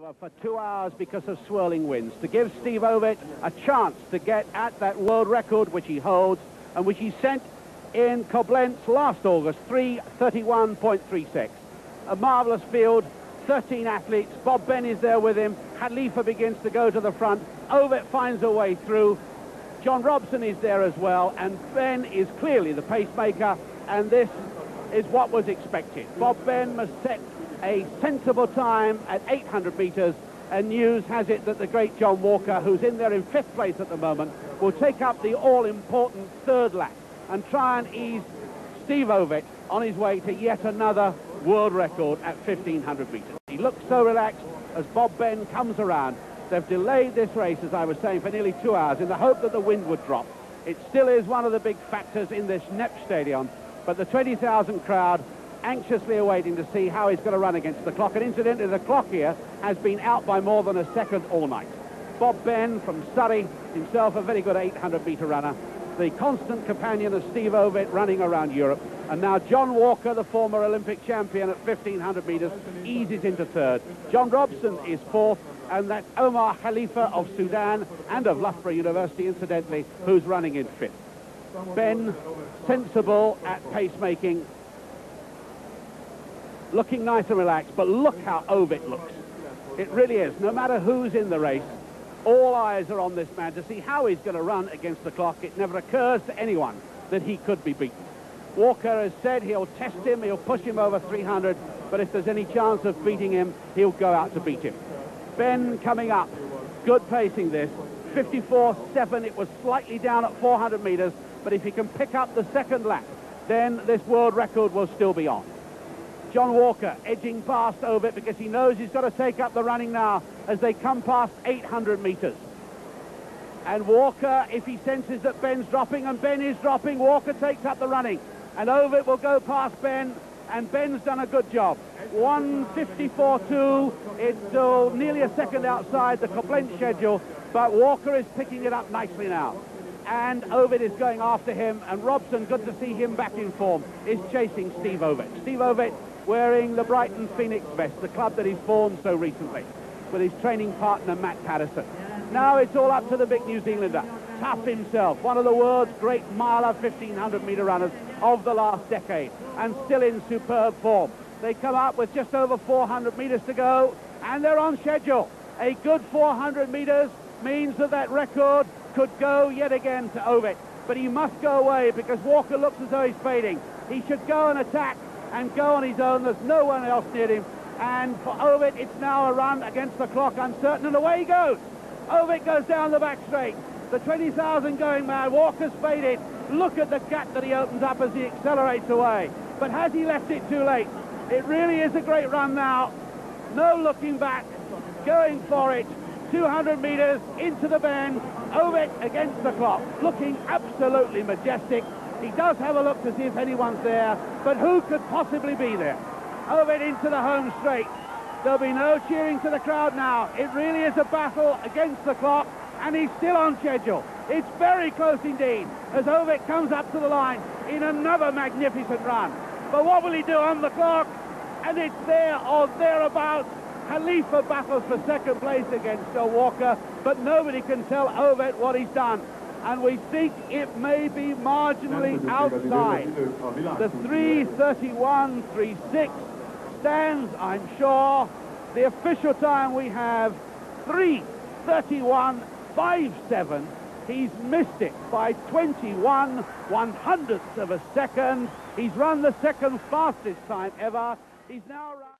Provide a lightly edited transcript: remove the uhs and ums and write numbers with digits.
For 2 hours because of swirling winds, to give Steve Ovett a chance to get at that world record which he holds and which he set in Koblenz last August, 3:31.36. A marvellous field, 13 athletes. Bob Ben is there with him. Khalifa begins to go to the front. Ovett finds a way through. John Robson is there as well, and Ben is clearly the pacemaker, and this is what was expected. Bob Ben must set a sensible time at 800 metres, and news has it that the great John Walker, who's in there in 5th place at the moment, will take up the all-important 3rd lap and try and ease Steve Ovett on his way to yet another world record at 1500 metres. He looks so relaxed as Bob Ben comes around. They've delayed this race, as I was saying, for nearly 2 hours in the hope that the wind would drop. It still is one of the big factors in this Nep Stadion, but the 20,000 crowd anxiously awaiting to see how he's going to run against the clock. And incidentally, the clock here has been out by more than a second all night. Bob Ben from Surrey, himself a very good 800-metre runner, the constant companion of Steve Ovett running around Europe. And now John Walker, the former Olympic champion at 1500 metres, eases into 3rd. John Robson is 4th, and that's Omar Khalifa of Sudan and of Loughborough University, incidentally, who's running in 5th. Ben, sensible at pacemaking, looking nice and relaxed, but look how Ovett looks. It really is. No matter who's in the race, all eyes are on this man to see how he's going to run against the clock. It never occurs to anyone that he could be beaten. Walker has said he'll test him, he'll push him over 300, but if there's any chance of beating him, he'll go out to beat him. Ben coming up, good pacing this, 54.7, it was slightly down at 400 metres, but if he can pick up the 2nd lap, then this world record will still be on. John Walker edging past Ovett because he knows he's got to take up the running now as they come past 800 metres. And Walker, if he senses that Ben's dropping, and Ben is dropping, Walker takes up the running. And Ovett will go past Ben, and Ben's done a good job. 1:54.2, it's nearly a second outside the Koblenz schedule, but Walker is picking it up nicely now. And Ovett is going after him, and Robson, good to see him back in form, is chasing Steve Ovett. Steve Ovett wearing the Brighton Phoenix vest, the club that he's formed so recently, with his training partner Matt Patterson. Now it's all up to the big New Zealander, Tough himself, one of the world's great miler 1500-metre runners of the last decade, and still in superb form. They come up with just over 400 metres to go, and they're on schedule. A good 400 metres means that that record could go yet again to Ovett, but he must go away because Walker looks as though he's fading. He should go and attack and go on his own. There's no one else near him, and for Ovett it's now a run against the clock, uncertain, and away he goes. Ovett goes down the back straight. The 20,000 going mad. Walker's faded. Look at the gap that he opens up as he accelerates away. But has he left it too late? It really is a great run now. No looking back. Going for it. 200 metres into the bend. Ovett against the clock. Looking absolutely majestic. He does have a look to see if anyone's there, but who could possibly be there? Ovett into the home straight. There'll be no cheering to the crowd now. It really is a battle against the clock, and he's still on schedule. It's very close indeed as Ovett comes up to the line in another magnificent run. But what will he do on the clock? And it's there or thereabouts. Khalifa battles for 2nd place against Walker, but nobody can tell Ovett what he's done. And we think it may be marginally outside. The 3:31.36 stands, I'm sure. The official time we have 3:31.57. He's missed it by 21/100ths of a second. He's run the 2nd fastest time ever. He's now run